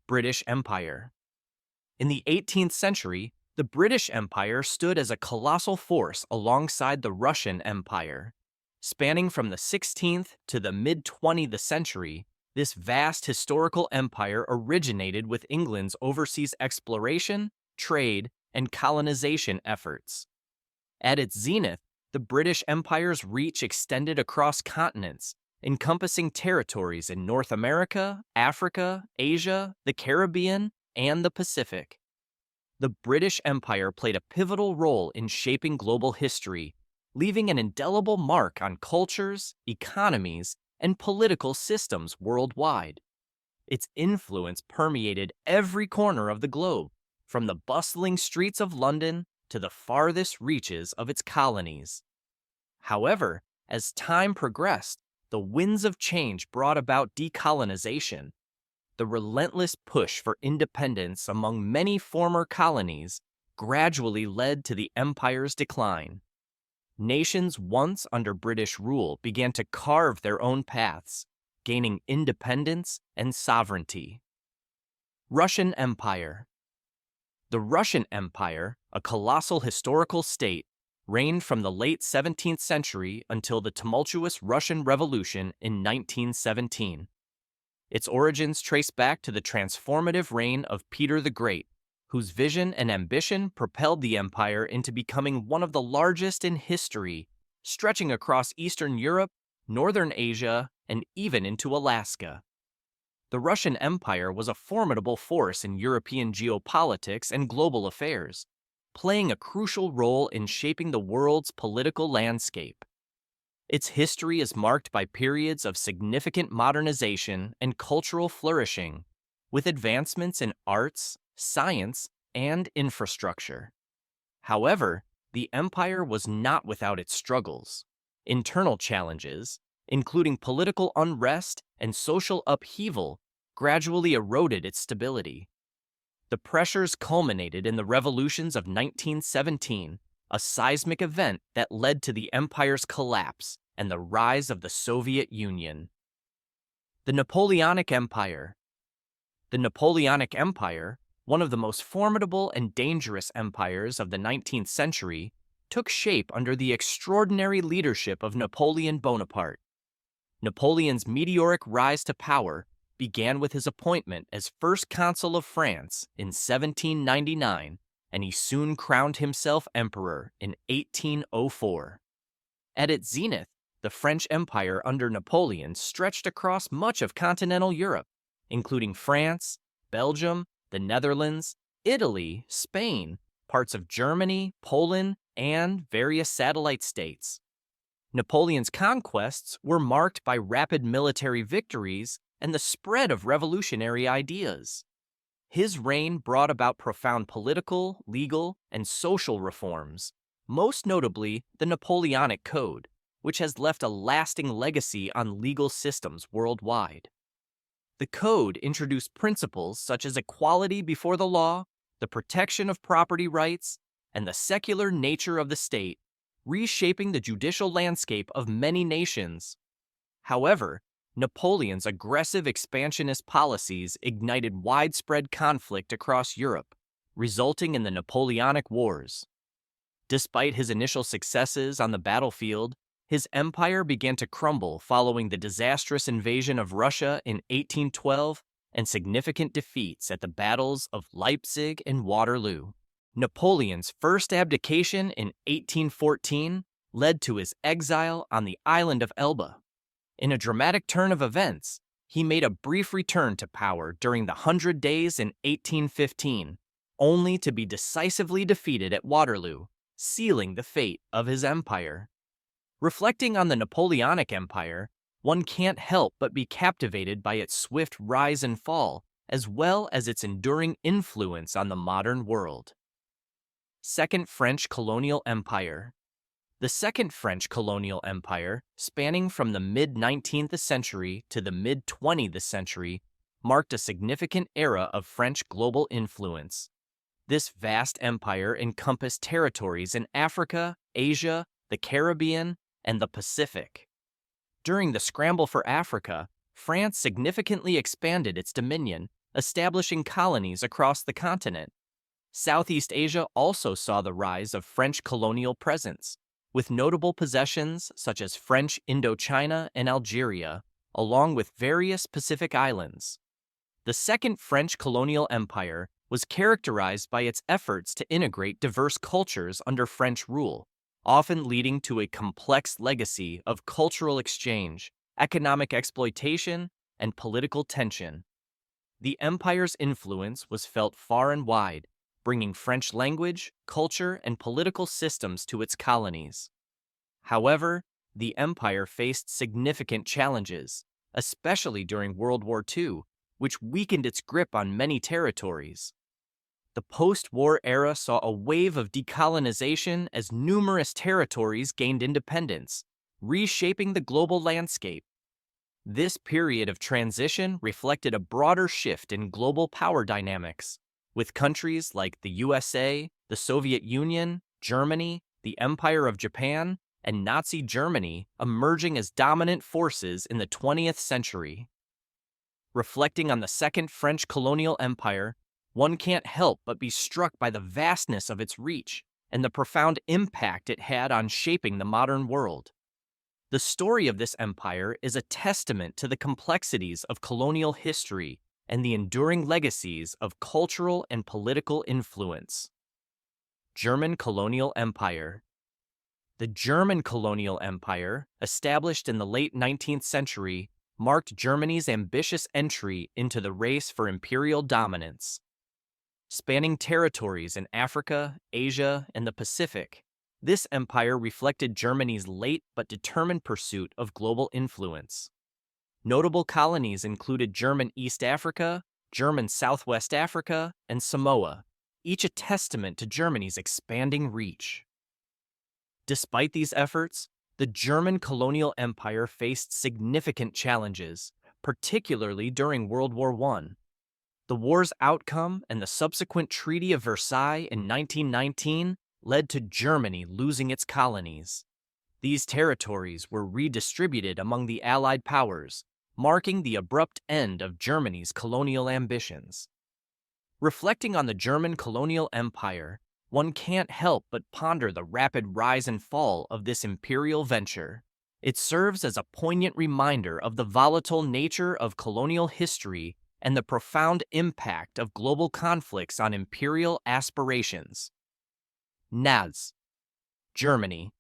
British Empire. In the 18th century, the British Empire stood as a colossal force alongside the Russian Empire. Spanning from the 16th to the mid-20th century, this vast historical empire originated with England's overseas exploration, trade, and colonization efforts. At its zenith, the British Empire's reach extended across continents, encompassing territories in North America, Africa, Asia, the Caribbean, and the Pacific. The British Empire played a pivotal role in shaping global history, leaving an indelible mark on cultures, economies, and political systems worldwide. Its influence permeated every corner of the globe, from the bustling streets of London to the farthest reaches of its colonies. However, as time progressed, the winds of change brought about decolonization. The relentless push for independence among many former colonies gradually led to the empire's decline. Nations once under British rule began to carve their own paths, gaining independence and sovereignty. Russian Empire. The Russian Empire, a colossal historical state, reigned from the late 17th century until the tumultuous Russian Revolution in 1917. Its origins trace back to the transformative reign of Peter the Great, whose vision and ambition propelled the empire into becoming one of the largest in history, stretching across Eastern Europe, Northern Asia, and even into Alaska. The Russian Empire was a formidable force in European geopolitics and global affairs, playing a crucial role in shaping the world's political landscape. Its history is marked by periods of significant modernization and cultural flourishing, with advancements in arts, science, and infrastructure. However, the empire was not without its struggles. Internal challenges, including political unrest and social upheaval, gradually eroded its stability. The pressures culminated in the revolutions of 1917, a seismic event that led to the empire's collapse and the rise of the Soviet Union. The Napoleonic Empire. The Napoleonic Empire, one of the most formidable and dangerous empires of the 19th century, took shape under the extraordinary leadership of Napoleon Bonaparte. Napoleon's meteoric rise to power began with his appointment as First Consul of France in 1799, and he soon crowned himself emperor in 1804. At its zenith, the French Empire under Napoleon stretched across much of continental Europe, including France, Belgium, the Netherlands, Italy, Spain, parts of Germany, Poland, and various satellite states. Napoleon's conquests were marked by rapid military victories and the spread of revolutionary ideas. His reign brought about profound political, legal, and social reforms, most notably the Napoleonic Code, which has left a lasting legacy on legal systems worldwide. The Code introduced principles such as equality before the law, the protection of property rights, and the secular nature of the state, reshaping the judicial landscape of many nations. However, Napoleon's aggressive expansionist policies ignited widespread conflict across Europe, resulting in the Napoleonic Wars. Despite his initial successes on the battlefield, his empire began to crumble following the disastrous invasion of Russia in 1812 and significant defeats at the battles of Leipzig and Waterloo. Napoleon's first abdication in 1814 led to his exile on the island of Elba. In a dramatic turn of events, he made a brief return to power during the 100 Days in 1815, only to be decisively defeated at Waterloo, sealing the fate of his empire. Reflecting on the Napoleonic Empire, one can't help but be captivated by its swift rise and fall, as well as its enduring influence on the modern world. Second French Colonial Empire. The Second French Colonial Empire, spanning from the mid-19th century to the mid-20th century, marked a significant era of French global influence. This vast empire encompassed territories in Africa, Asia, the Caribbean, and the Pacific. During the scramble for Africa, France significantly expanded its dominion, establishing colonies across the continent. Southeast Asia also saw the rise of French colonial presence, with notable possessions such as French Indochina and Algeria, along with various Pacific islands. The Second French colonial empire was characterized by its efforts to integrate diverse cultures under French rule, often leading to a complex legacy of cultural exchange, economic exploitation, and political tension. The empire's influence was felt far and wide, bringing French language, culture, and political systems to its colonies. However, the empire faced significant challenges, especially during World War II, which weakened its grip on many territories. The post-war era saw a wave of decolonization as numerous territories gained independence, reshaping the global landscape. This period of transition reflected a broader shift in global power dynamics, with countries like the USA, the Soviet Union, Germany, the Empire of Japan, and Nazi Germany emerging as dominant forces in the 20th century. Reflecting on the Second French colonial empire, one can't help but be struck by the vastness of its reach and the profound impact it had on shaping the modern world. The story of this empire is a testament to the complexities of colonial history and the enduring legacies of cultural and political influence. German colonial empire. The German colonial empire, established in the late 19th century, marked Germany's ambitious entry into the race for imperial dominance. Spanning territories in Africa, Asia, and the Pacific, this empire reflected Germany's late but determined pursuit of global influence. Notable colonies included German East Africa, German Southwest Africa, and Samoa, each a testament to Germany's expanding reach. Despite these efforts, the German colonial empire faced significant challenges, particularly during World War I. The war's outcome and the subsequent Treaty of Versailles in 1919 led to Germany losing its colonies. These territories were redistributed among the Allied powers, marking the abrupt end of Germany's colonial ambitions. Reflecting on the German colonial empire, one can't help but ponder the rapid rise and fall of this imperial venture. It serves as a poignant reminder of the volatile nature of colonial history and the profound impact of global conflicts on imperial aspirations. Nazi Germany.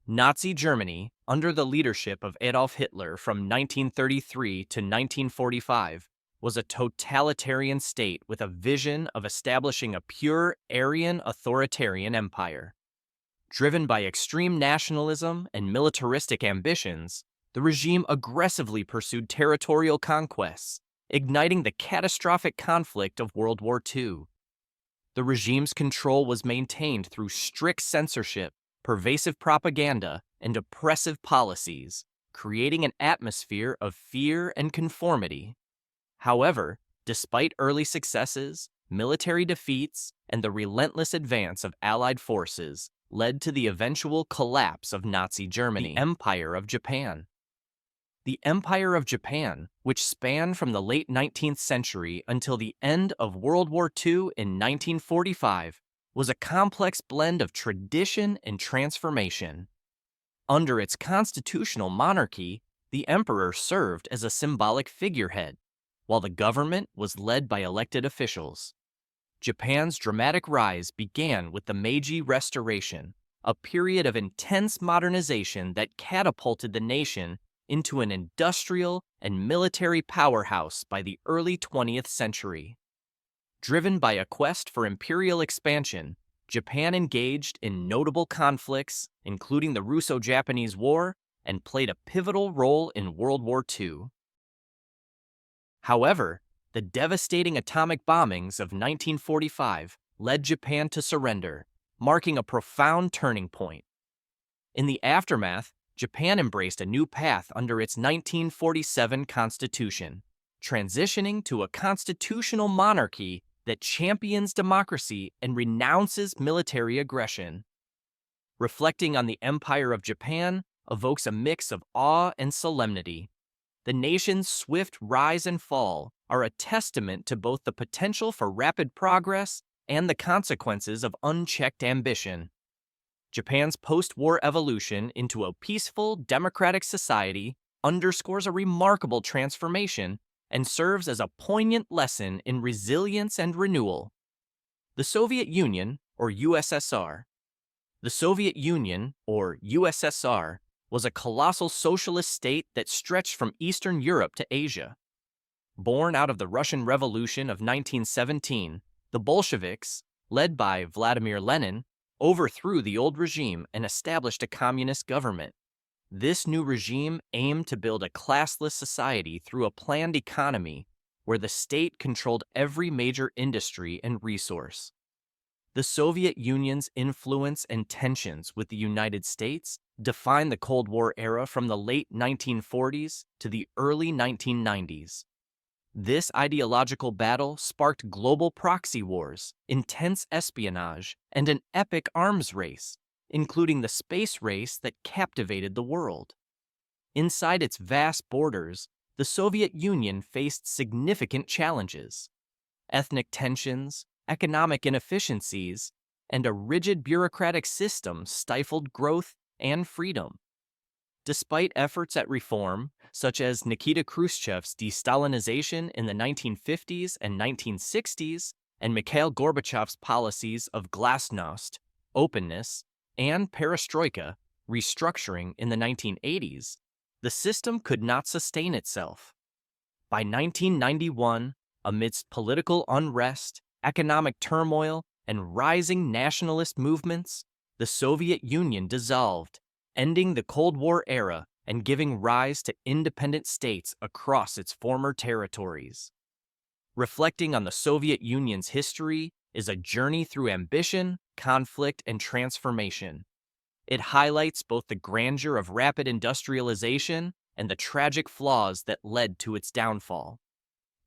Nazi Germany, under the leadership of Adolf Hitler from 1933 to 1945, was a totalitarian state with a vision of establishing a pure Aryan authoritarian empire. Driven by extreme nationalism and militaristic ambitions, the regime aggressively pursued territorial conquests, igniting the catastrophic conflict of World War II. The regime's control was maintained through strict censorship, pervasive propaganda, and oppressive policies, creating an atmosphere of fear and conformity. However, despite early successes, military defeats, and the relentless advance of Allied forces led to the eventual collapse of Nazi Germany. The Empire of Japan. The Empire of Japan, which spanned from the late 19th century until the end of World War II in 1945, was a complex blend of tradition and transformation. Under its constitutional monarchy, the emperor served as a symbolic figurehead, while the government was led by elected officials. Japan's dramatic rise began with the Meiji Restoration, a period of intense modernization that catapulted the nation into an industrial and military powerhouse by the early 20th century. Driven by a quest for imperial expansion, Japan engaged in notable conflicts, including the Russo-Japanese War, and played a pivotal role in World War II. However, the devastating atomic bombings of 1945 led Japan to surrender, marking a profound turning point. In the aftermath, Japan embraced a new path under its 1947 constitution, transitioning to a constitutional monarchy that champions democracy and renounces military aggression. Reflecting on the Empire of Japan evokes a mix of awe and solemnity. The nation's swift rise and fall are a testament to both the potential for rapid progress and the consequences of unchecked ambition. Japan's post-war evolution into a peaceful, democratic society underscores a remarkable transformation and serves as a poignant lesson in resilience and renewal. The Soviet Union, or USSR. The Soviet Union, or USSR, was a colossal socialist state that stretched from Eastern Europe to Asia. Born out of the Russian Revolution of 1917, the Bolsheviks, led by Vladimir Lenin, overthrew the old regime and established a communist government. This new regime aimed to build a classless society through a planned economy where the state controlled every major industry and resource. The Soviet Union's influence and tensions with the United States defined the Cold War era from the late 1940s to the early 1990s. This ideological battle sparked global proxy wars, intense espionage, and an epic arms race, including the space race that captivated the world. Inside its vast borders, the Soviet Union faced significant challenges: ethnic tensions, economic inefficiencies, and a rigid bureaucratic system stifled growth and freedom. Despite efforts at reform, such as Nikita Khrushchev's de-Stalinization in the 1950s and 1960s, and Mikhail Gorbachev's policies of glasnost, openness, and perestroika, restructuring in the 1980s, the system could not sustain itself. By 1991, amidst political unrest, economic turmoil, and rising nationalist movements, the Soviet Union dissolved, ending the Cold War era and giving rise to independent states across its former territories. Reflecting on the Soviet Union's history is a journey through ambition, conflict, and transformation. It highlights both the grandeur of rapid industrialization and the tragic flaws that led to its downfall.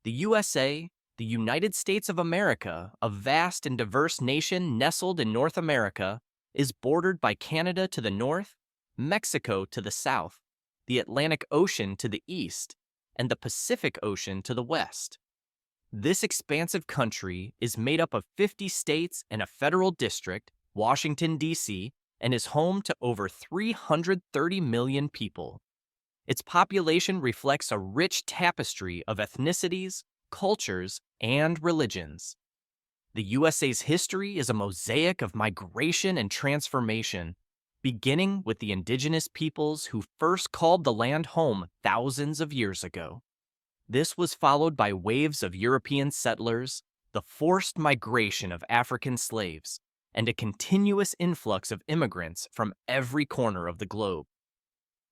The USA, the United States of America, a vast and diverse nation nestled in North America, is bordered by Canada to the north, Mexico to the south, the Atlantic Ocean to the east, and the Pacific Ocean to the west. This expansive country is made up of 50 states and a federal district, Washington, D.C., and is home to over 330 million people. Its population reflects a rich tapestry of ethnicities, cultures, and religions. The USA's history is a mosaic of migration and transformation, beginning with the indigenous peoples who first called the land home thousands of years ago. This was followed by waves of European settlers, the forced migration of African slaves, and a continuous influx of immigrants from every corner of the globe.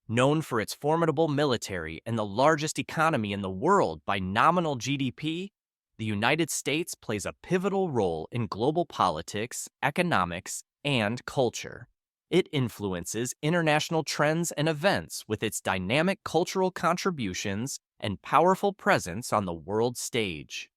Known for its formidable military and the largest economy in the world by nominal GDP, the United States plays a pivotal role in global politics, economics, and culture. It influences international trends and events with its dynamic cultural contributions and powerful presence on the world stage.